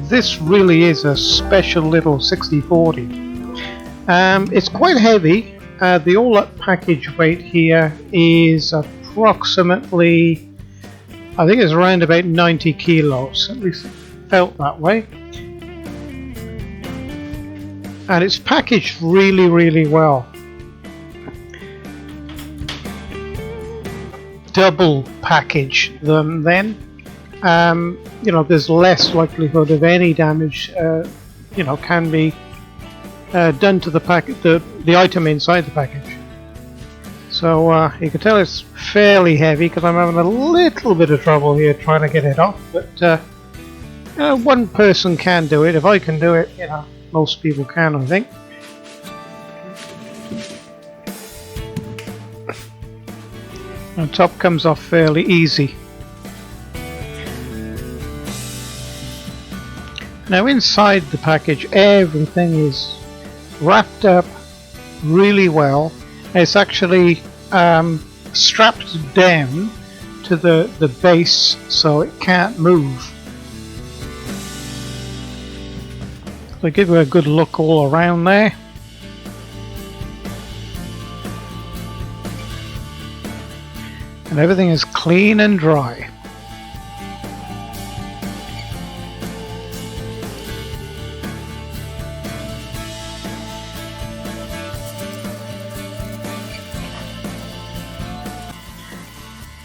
this really is a special little 6040. It's quite heavy. The all-up package weight here is approximately, I think it's around about 90 kilos, at least it felt that way. And it's packaged really, really well. Double package them then. You know, there's less likelihood of any damage, you know, can be done to the packet, the item inside the package. So you can tell it's fairly heavy because I'm having a little bit of trouble here trying to get it off. But one person can do it. If I can do it, you know, most people can, I think. The top comes off fairly easy. Now inside the package everything is wrapped up really well. It's actually strapped down to the base so it can't move. So give you a good look all around there. And everything is clean and dry.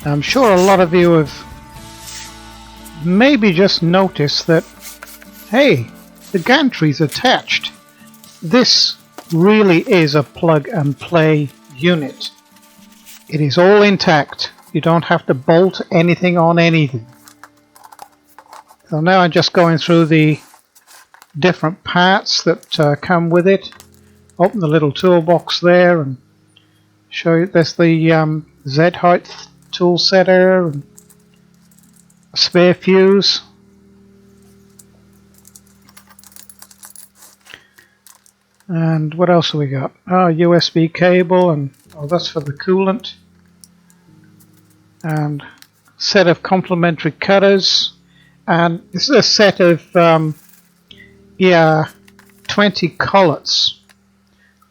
I'm sure a lot of you have maybe just noticed that, hey, the gantry's attached. This really is a plug and play unit. It is all intact. You don't have to bolt anything on anything. So now I'm just going through the different parts that come with it. Open the little toolbox there and show you there's the Z height tool setter and a spare fuse. And what else have we got? Oh, USB cable, and oh, that's for the coolant. And set of complementary cutters. And this is a set of 20 collets,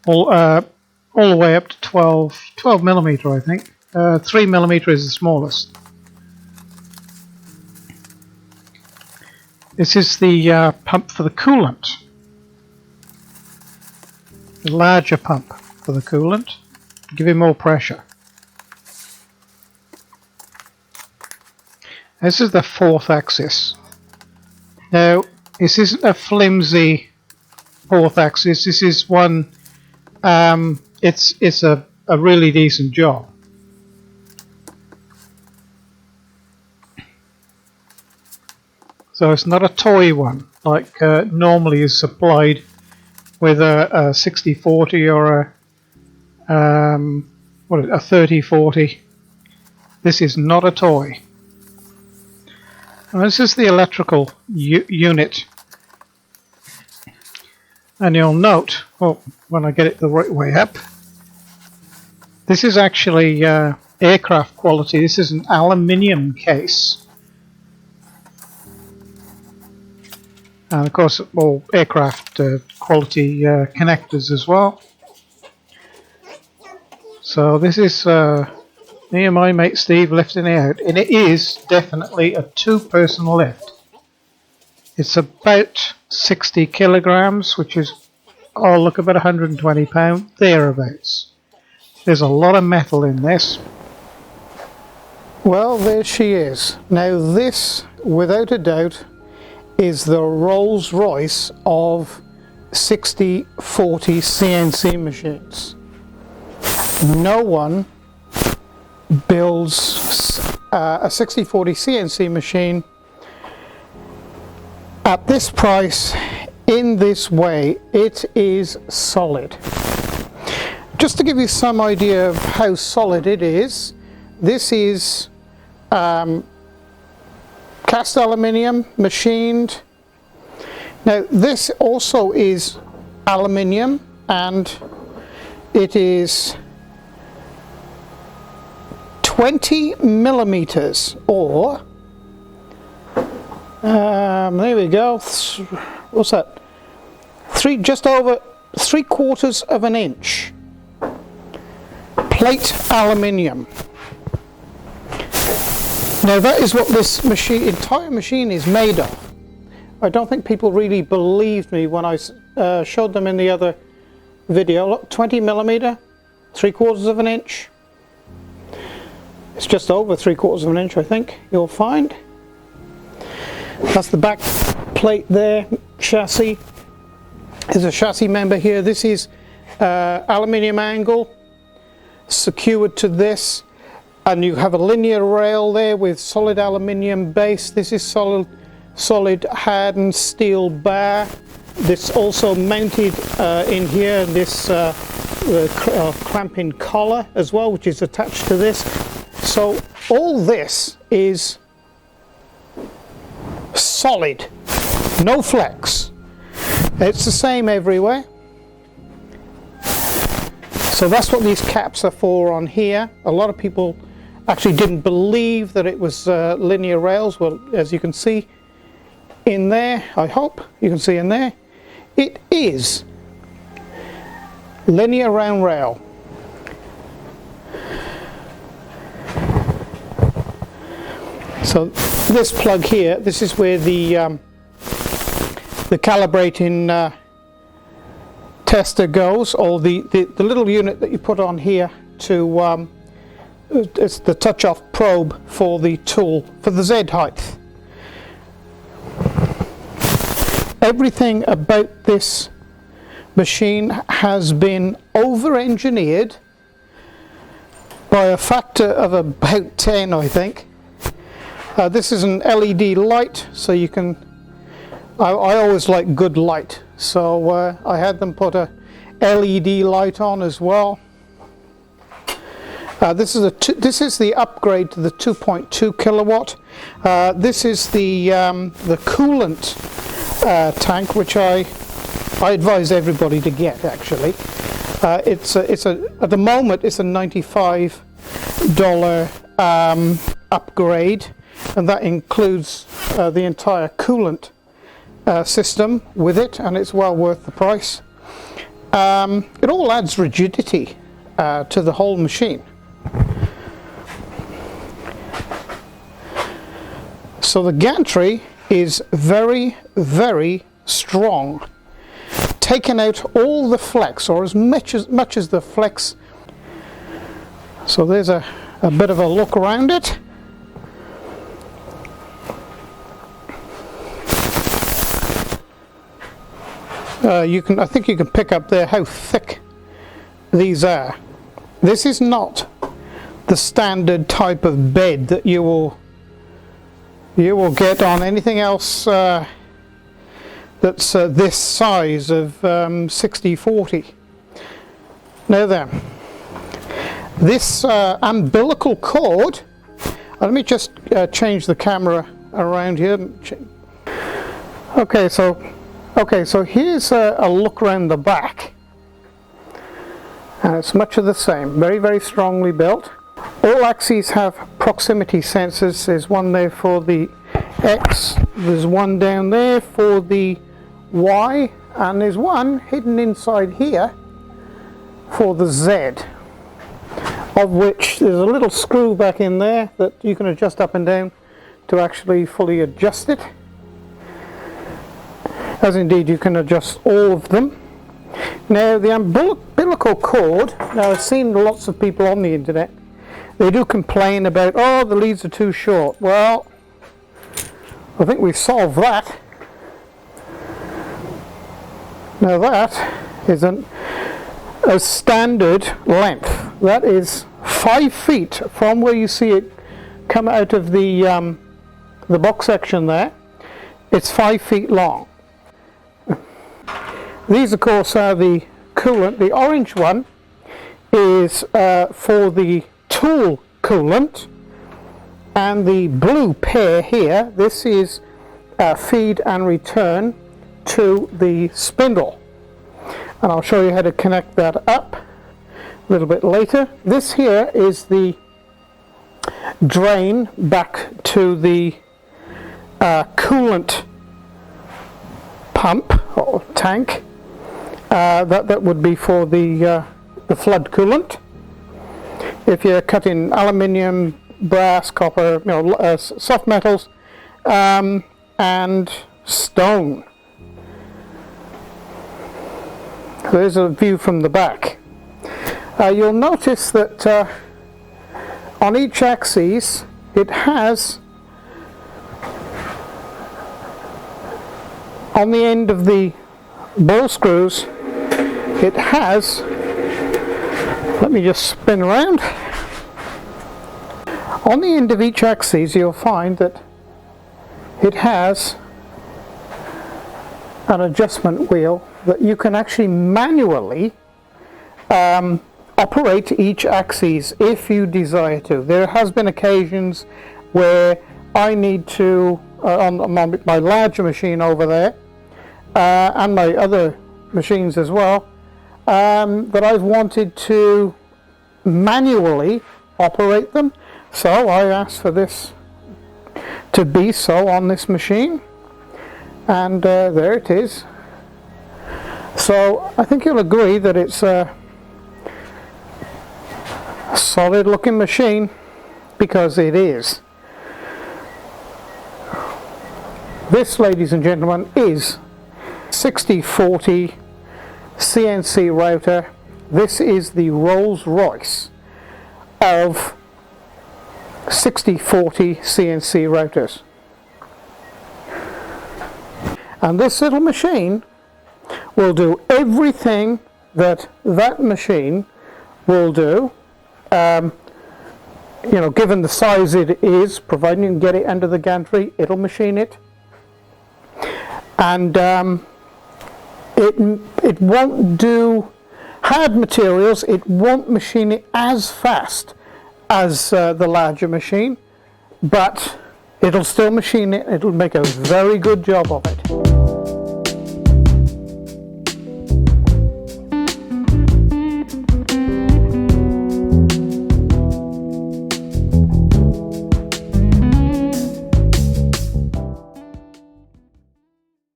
all the way up to 12 millimeter, I think. 3 millimeter is the smallest. This is the pump for the coolant. The larger pump for the coolant, give it more pressure. This is the 4th axis. Now, this isn't a flimsy 4th axis. This is one. It's a really decent job. So it's not a toy one like normally is supplied with a 6040 or a 3040. This is not a toy. And this is the electrical unit. And you'll note, well, when I get it the right way up, this is actually aircraft quality. This is an aluminium case. And of course, all aircraft quality connectors as well. So this is me and my mate Steve lifting it out, and it is definitely a 2-person lift. It's about 60 kilograms, which is, oh look, about 120 pounds, thereabouts. There's a lot of metal in this. Well, there she is. Now this, without a doubt, is the Rolls Royce of 6040 CNC machines. No one builds a 6040 CNC machine at this price in this way. It is solid. Just to give you some idea of how solid it is, this is cast aluminium, machined. Now this also is aluminium, and it is 20 millimeters or There we go. What's that? Just over 3/4 of an inch. Plate aluminium. Now that is what this entire machine is made of. I don't think people really believed me when I showed them in the other video. Look, 20mm, 3/4 of an inch. It's just over 3/4 of an inch, I think you'll find. That's the back plate there. Chassis. There's a chassis member here. This is aluminium angle secured to this, and you have a linear rail there with solid aluminium base. This is solid hardened steel bar. This also mounted in here, this clamping collar as well, which is attached to this. So all this is solid, no flex. It's the same everywhere. So that's what these caps are for on here. A lot of people actually didn't believe that it was linear rails. Well, as you can see in there, I hope you can see in there, it is linear round rail. So this plug here, this is where the calibrating tester goes, or the little unit that you put on here to it's the touch-off probe for the tool for the Z height. Everything about this machine has been over-engineered by a factor of about 10, I think. This is an LED light, so you can, I always like good light, so I had them put a LED light on as well. This is the upgrade to the 2.2 kilowatt. This is the coolant tank, which I advise everybody to get. Actually, at the moment it's a $95 upgrade, and that includes the entire coolant system with it, and it's well worth the price. It all adds rigidity to the whole machine. So the gantry is very, very strong, taking out all the flex, or as much as the flex. So there's a bit of a look around it. I think you can pick up there how thick these are. This is not the standard type of bed that you will get on anything else that's this size of 60/40. Now then, this umbilical cord, let me just change the camera around here. Okay, so here's a look around the back, and it's much of the same. Very, very strongly built. All axes have proximity sensors. There's one there for the X, there's one down there for the Y, and there's one hidden inside here for the Z, of which there's a little screw back in there that you can adjust up and down to actually fully adjust it, as indeed you can adjust all of them. Now the umbilical cord, now I've seen lots of people on the internet, they do complain about, oh, the leads are too short. Well, I think we've solved that. Now that is a standard length. That is 5 feet from where you see it come out of the box section there. It's 5 feet long. These, of course, are the coolant. The orange one is for the tool coolant, and the blue pair here, this is feed and return to the spindle, and I'll show you how to connect that up a little bit later. This here is the drain back to the coolant pump or tank. That would be for the flood coolant. If you're cutting aluminium, brass, copper, soft metals, and stone. There's a view from the back. You'll notice that on each axis it has, on the end of the ball screws, it has, let me just spin around. On the end of each axis you'll find that it has an adjustment wheel that you can actually manually operate each axis if you desire to. There has been occasions where I need to, on my larger machine over there, and my other machines as well, that I've wanted to manually operate them. So I asked for this to be so on this machine, and there it is. So I think you'll agree that it's a solid looking machine, because it is. This, ladies and gentlemen, is 6040 CNC router. This is the Rolls-Royce of 6040 CNC routers. And this little machine will do everything that that machine will do, given the size it is, providing you can get it under the gantry, it'll machine it. And it won't do hard materials, it won't machine it as fast as the larger machine, but it'll still machine it. It'll make a very good job of it.